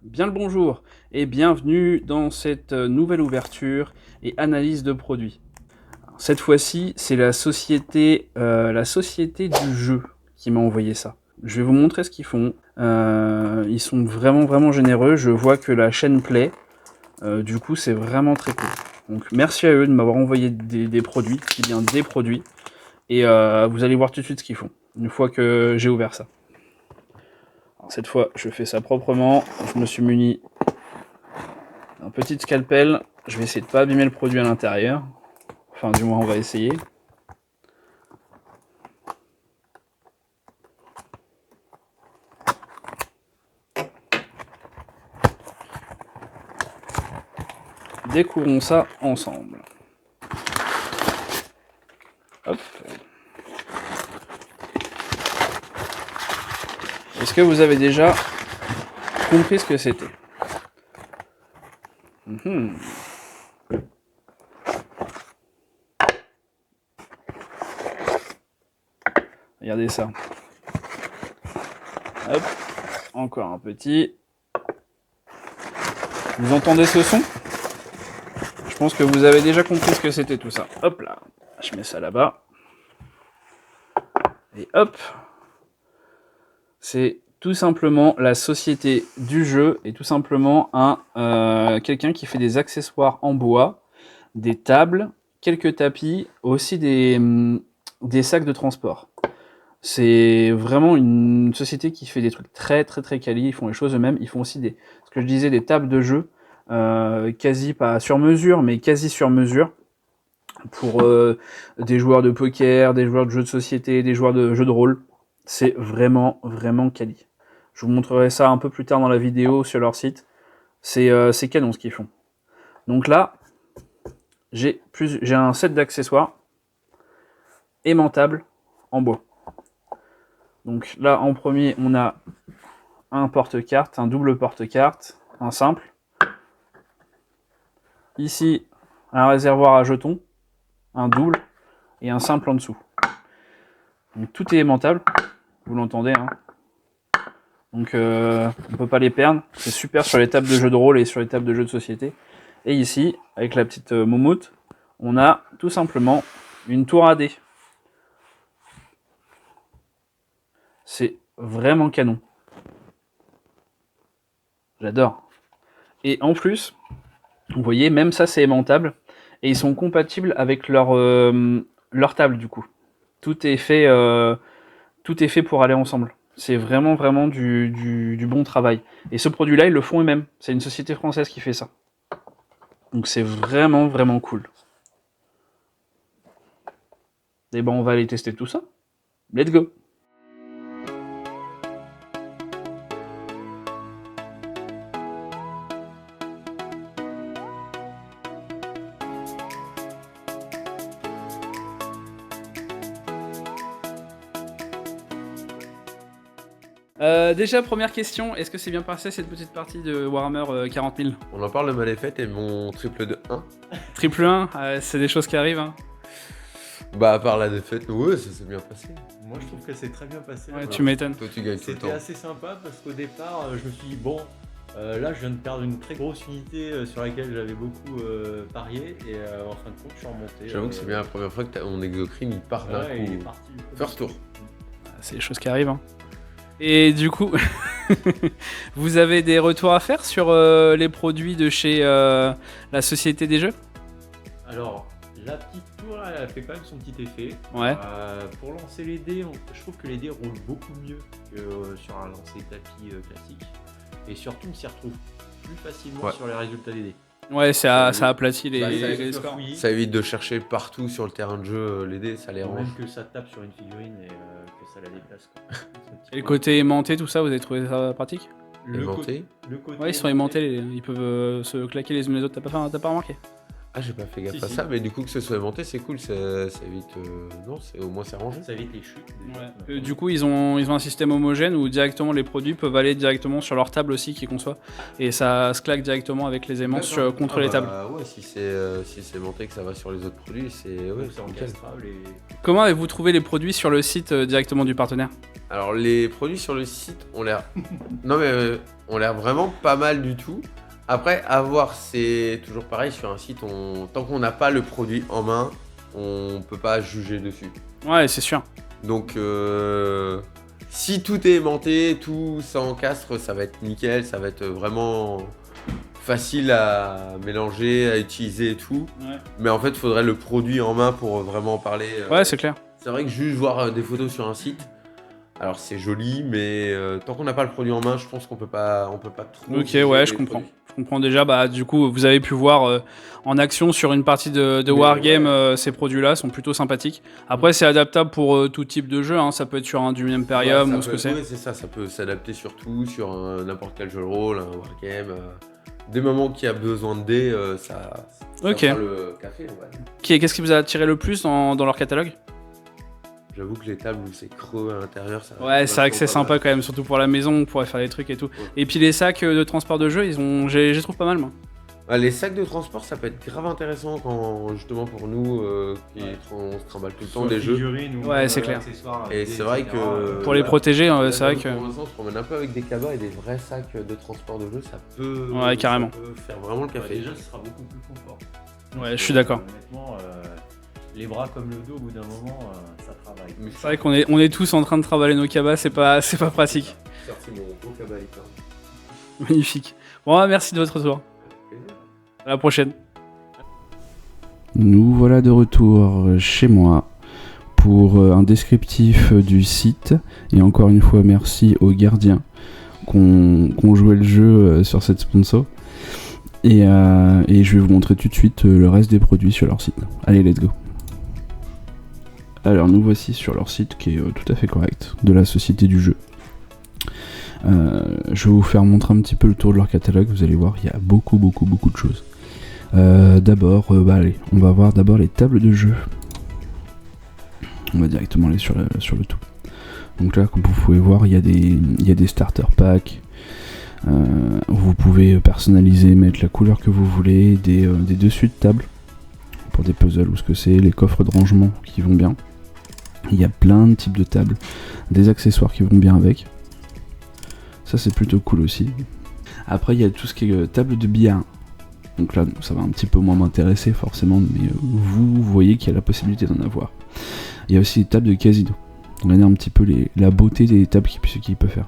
Bien le bonjour et bienvenue dans cette nouvelle ouverture et analyse de produits. Cette fois-ci, c'est la société du jeu qui m'a envoyé ça. Je vais vous montrer ce qu'ils font. Ils sont vraiment généreux. Je vois que la chaîne plaît. Du coup, c'est vraiment très cool. Donc, merci à eux de m'avoir envoyé des produits, qui bien des produits. Et vous allez voir tout de suite ce qu'ils font, une fois que j'ai ouvert ça. Alors, cette fois, je fais ça proprement. Je me suis muni un petit scalpel. Je vais essayer de pas abîmer le produit à l'intérieur. Enfin, du moins, on va essayer. Découvrons ça ensemble. Hop. Est-ce que vous avez déjà compris ce que c'était? Regardez ça. Hop. Encore un petit. Vous entendez ce son? Je pense que vous avez déjà compris ce que c'était tout ça. Hop là. Je mets ça là-bas. Et hop. C'est tout simplement la société du jeu et tout simplement quelqu'un qui fait des accessoires en bois, des tables, quelques tapis, aussi des sacs de transport. C'est vraiment une société qui fait des trucs très quali, ils font les choses eux-mêmes, ils font aussi ce que je disais, des tables de jeu, quasi pas sur mesure, mais quasi sur mesure, pour des joueurs de poker, des joueurs de jeux de société, des joueurs de jeux de rôle. C'est vraiment quali. Je vous montrerai ça un peu plus tard dans la vidéo sur leur site. C'est canon ce qu'ils font. Donc là, j'ai un set d'accessoires aimantables en bois. Donc là, en premier, on a un porte-carte, un double porte-carte, un simple. Ici, un réservoir à jetons, un double et un simple en dessous. Donc tout est aimantable, vous l'entendez, hein. Donc on ne peut pas les perdre. C'est super sur les tables de jeux de rôle et sur les tables de jeux de société. Et ici, avec la petite moumoute, on a tout simplement une tour à dés. C'est vraiment canon. J'adore. Et en plus, vous voyez, même ça c'est aimantable. Et ils sont compatibles avec leur table du coup. Tout est fait pour aller ensemble. C'est vraiment du bon travail. Et ce produit-là, ils le font eux-mêmes. C'est une société française qui fait ça. Donc c'est vraiment cool. Et ben on va aller tester tout ça. Let's go! Déjà, première question, est-ce que c'est bien passé cette petite partie de Warhammer 40 000? On en parle de ma défaite et mon triple de 1. Triple 1, c'est des choses qui arrivent, hein. Bah, à part la défaite, ouais, ça s'est bien passé. Moi je trouve que c'est très bien passé. Ouais, tu m'étonnes. Toi, tu gagnes tout le C'était temps. assez sympa parce qu'au départ, je me suis dit, bon, là je viens de perdre une très grosse unité sur laquelle j'avais beaucoup parié et en fin de compte, je suis remonté. J'avoue que c'est bien la première fois que mon exocrine il part d'un Ouais, il est coup. parti. First tour. C'est des choses qui arrivent, hein. Et du coup, vous avez des retours à faire sur les produits de chez la Société des Jeux? Alors, la petite tour, là, elle a fait quand même son petit effet. Ouais. Pour lancer les dés, je trouve que les dés roulent beaucoup mieux que sur un lancer tapis classique. Et surtout, on s'y retrouve plus facilement sur les résultats des dés. Ouais, ça aplatit Bah, les scores. Ça évite de chercher partout sur le terrain de jeu les dés, ça les range. Même que ça tape sur une figurine et que ça la déplace. Quoi. Et le côté aimanté, tout ça, vous avez trouvé ça pratique? Aimanté. Le côté Ouais, ils sont aimantés, ils peuvent se claquer les uns les autres, t'as pas remarqué? Ah, j'ai pas fait gaffe Si, à si. ça, mais du coup, que ce soit aimanté, c'est cool. Ça évite. Non, au moins, c'est rangé. Ça évite les chutes. déjà. Du coup, ils ont un système homogène où directement les produits peuvent aller directement sur leur table aussi qu'ils conçoivent. Et ça se claque directement avec les aimants D'accord. contre Ah les tables. Ouais, si c'est aimanté que ça va sur les autres produits, c'est ouais, Donc, c'est nickel. encastrable et Comment avez-vous trouvé les produits sur le site directement du partenaire? Alors, les produits sur le site ont l'air. Non, mais ont l'air vraiment pas mal du tout. Après, à voir, c'est toujours pareil sur un site. Tant qu'on n'a pas le produit en main, on peut pas juger dessus. Ouais, c'est sûr. Donc, si tout est aimanté, tout s'encastre, ça va être nickel, ça va être vraiment facile à mélanger, à utiliser et tout. Ouais, Mais en fait, il faudrait le produit en main pour vraiment en parler. c'est clair. C'est vrai que juste voir des photos sur un site, alors c'est joli, mais tant qu'on n'a pas le produit en main, je pense qu'on peut pas trop. Ok, juger ouais, les je comprends. produits. Je comprends déjà. Bah, du coup, vous avez pu voir en action sur une partie de Mais Wargame, ouais. ces produits-là sont plutôt sympathiques. Après, c'est adaptable pour tout type de jeu. Hein. Ça peut être sur un du Imperium Ouais, ou ce que c'est. Ouais, c'est ça, ça peut s'adapter sur tout, sur n'importe quel jeu de rôle, un wargame. Des moments qu'il y a besoin de dés, ça Ok. fera le café. Ouais. Qu'est-ce qui vous a attiré le plus dans leur catalogue? J'avoue que les tables où c'est creux à l'intérieur, ça. Ouais, c'est vrai que c'est vachement pas sympa mal. quand même, surtout pour la maison, on pourrait faire des trucs et tout. Ouais. Et puis les sacs de transport de jeu, j'ai trouve pas mal, moi. Ah, les sacs de transport, ça peut être grave intéressant quand justement pour nous qui on se trimballe tout le temps Soit des jeux. figurines ou Ouais, c'est clair. accessoires, Et dés, c'est vrai etc. que Pour les protéger, là, c'est vrai que. pour l'instant, on se promène un peu avec des cabas et des vrais sacs de transport de jeu, ça peut. Ouais, carrément. Ça peut faire vraiment le Ouais, café. déjà, ce sera beaucoup plus confort. Ouais, je suis d'accord. Honnêtement, les bras comme le dos, au bout d'un moment, ça travaille. Mais C'est vrai qu'on est tous en train de travailler nos cabas, c'est pas pratique. j'ai sorti mon beau cabas italien. Magnifique. Bon, merci de votre retour. À la prochaine. Nous voilà de retour chez moi pour un descriptif du site. Et encore une fois, merci aux gardiens qu'on jouait le jeu sur cette sponsor. Et je vais vous montrer tout de suite le reste des produits sur leur site. Allez, let's go. Alors, nous voici sur leur site qui est tout à fait correct, de la société du jeu. Je vais vous faire montrer un petit peu le tour de leur catalogue. Vous allez voir, il y a beaucoup de choses. D'abord, allez, on va voir d'abord les tables de jeu. On va directement aller sur le tout. Donc là, comme vous pouvez voir, il y a des starter packs. Vous pouvez personnaliser, mettre la couleur que vous voulez, des dessus de table pour des puzzles ou ce que c'est, les coffres de rangement qui vont bien. Il y a plein de types de tables, des accessoires qui vont bien avec. Ça, c'est plutôt cool aussi. Après, il y a tout ce qui est table de billard. Donc là, ça va un petit peu moins m'intéresser forcément, mais vous voyez qu'il y a la possibilité d'en avoir. Il y a aussi des tables de casino. Regardez un petit peu la beauté des tables qu'il peut faire.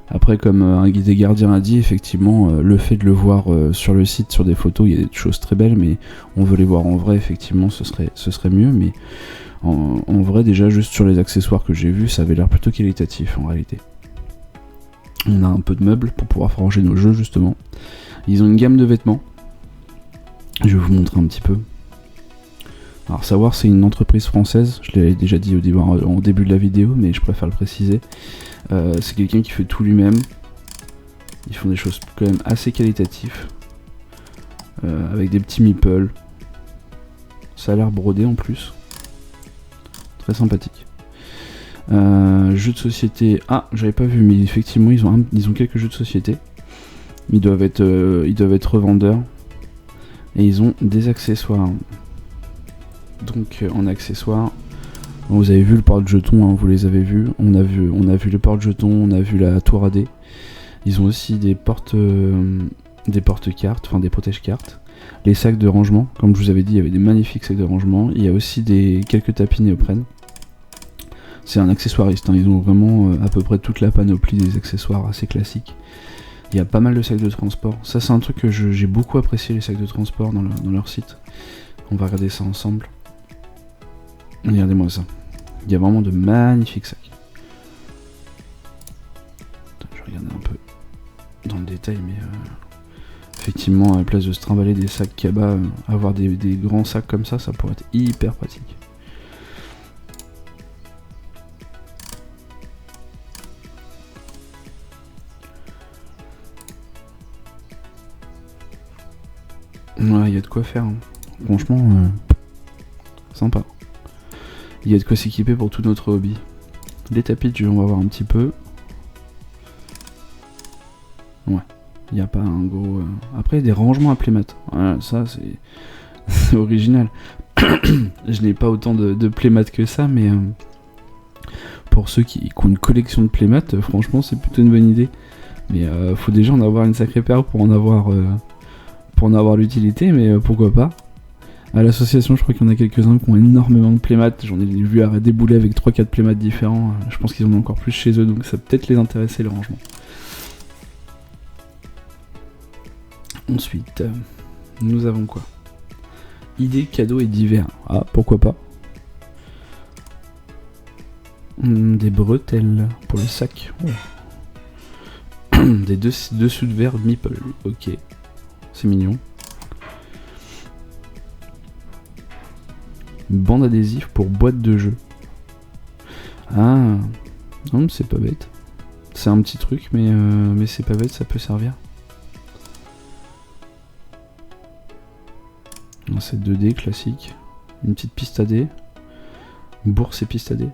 Après, comme un guide des gardiens a dit, effectivement, le fait de le voir sur le site, sur des photos, il y a des choses très belles, mais on veut les voir en vrai, effectivement, ce serait mieux. Mais en vrai, déjà, juste sur les accessoires que j'ai vus, ça avait l'air plutôt qualitatif en réalité. On a un peu de meubles pour pouvoir ranger nos jeux, justement. Ils ont une gamme de vêtements. Je vais vous montrer un petit peu. Alors savoir, c'est une entreprise française. Je l'avais déjà dit au début de la vidéo, mais je préfère le préciser. C'est quelqu'un qui fait tout lui-même. Ils font des choses quand même assez qualitatives. Avec des petits meeples. Ça a l'air brodé en plus. Très sympathique. Jeux de société. Ah, j'avais pas vu, mais effectivement, ils ont quelques jeux de société. Ils doivent être revendeurs. Et ils ont des accessoires. Donc en accessoires, vous avez vu le porte-jetons, hein, vous les avez vus. On a vu le porte-jetons, on a vu la tour à dés. Ils ont aussi des porte-cartes, enfin des protège-cartes. Les sacs de rangement, comme je vous avais dit, il y avait des magnifiques sacs de rangement. Il y a aussi quelques tapis néoprène. C'est un accessoiriste, hein. Ils ont vraiment à peu près toute la panoplie des accessoires assez classiques. Il y a pas mal de sacs de transport. Ça, c'est un truc que j'ai beaucoup apprécié, les sacs de transport dans leur site. On va regarder ça ensemble. Regardez-moi ça. Il y a vraiment de magnifiques sacs. Attends, je vais regarder un peu dans le détail, mais effectivement, à la place de se trimballer des sacs cabas, avoir des grands sacs comme ça pourrait être hyper pratique. Ouais, il y a de quoi faire. Hein. Franchement, sympa. Il y a de quoi s'équiper pour tout notre hobby. Les tapis de jeu, on va voir un petit peu. Ouais, il n'y a pas un gros... Après, des rangements à playmat. Voilà, ça, c'est original. Je n'ai pas autant de playmat que ça, mais pour ceux qui ont une collection de playmat, franchement, c'est plutôt une bonne idée. Mais faut déjà en avoir une sacrée paire pour en avoir l'utilité, mais pourquoi pas. À l'association, je crois qu'il y en a quelques-uns qui ont énormément de playmats. J'en ai vu à débouler avec 3-4 playmats différents. Je pense qu'ils en ont encore plus chez eux, donc ça peut peut-être les intéresser, le rangement. Ensuite, nous avons quoi ? Idées, cadeaux et divers. Ah, pourquoi pas. Des bretelles pour le sac. Oh. Des dessous de verre Meeple. Ok, c'est mignon. Bande adhésif pour boîte de jeu. Ah, non, c'est pas bête. C'est un petit truc, mais c'est pas bête, ça peut servir. C'est 2D classique. Une petite piste à dés. Bourse et piste à dés.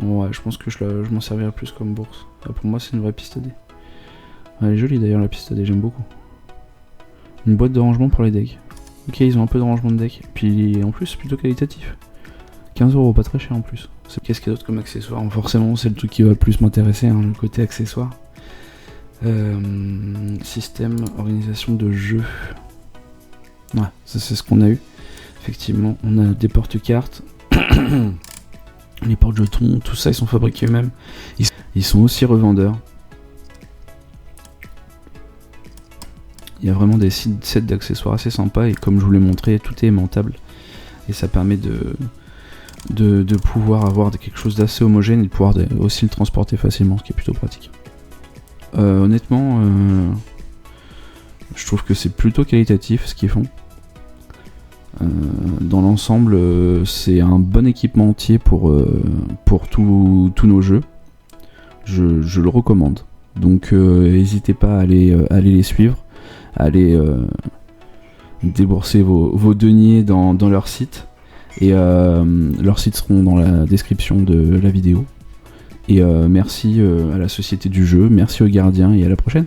Ouais, je pense que je m'en servirai plus comme bourse. Là, pour moi, c'est une vraie piste à dés. Elle est jolie d'ailleurs, la piste à dés, j'aime beaucoup. Une boîte de rangement pour les decks. Ok, ils ont un peu de rangement de deck. Puis en plus, plutôt qualitatif. 15€, pas très cher en plus. Qu'est-ce qu'il y a d'autre comme accessoire ? Forcément, c'est le truc qui va le plus m'intéresser, hein, le côté accessoire. Système, organisation de jeu. Ouais, ça c'est ce qu'on a eu. Effectivement, on a des porte-cartes. Les porte-jetons, tout ça, ils sont fabriqués eux-mêmes. Ils sont aussi revendeurs. Il y a vraiment des sets d'accessoires assez sympas et comme je vous l'ai montré, tout est aimantable et ça permet de pouvoir avoir quelque chose d'assez homogène et de pouvoir aussi le transporter facilement, ce qui est plutôt pratique. Honnêtement, je trouve que c'est plutôt qualitatif ce qu'ils font. Dans l'ensemble, c'est un bon équipementier pour tous nos jeux. Je le recommande. Donc n'hésitez pas à aller les suivre. Allez débourser vos deniers dans leur site et leurs sites seront dans la description de la vidéo et merci à la Société du Jeu, merci aux gardiens et à la prochaine.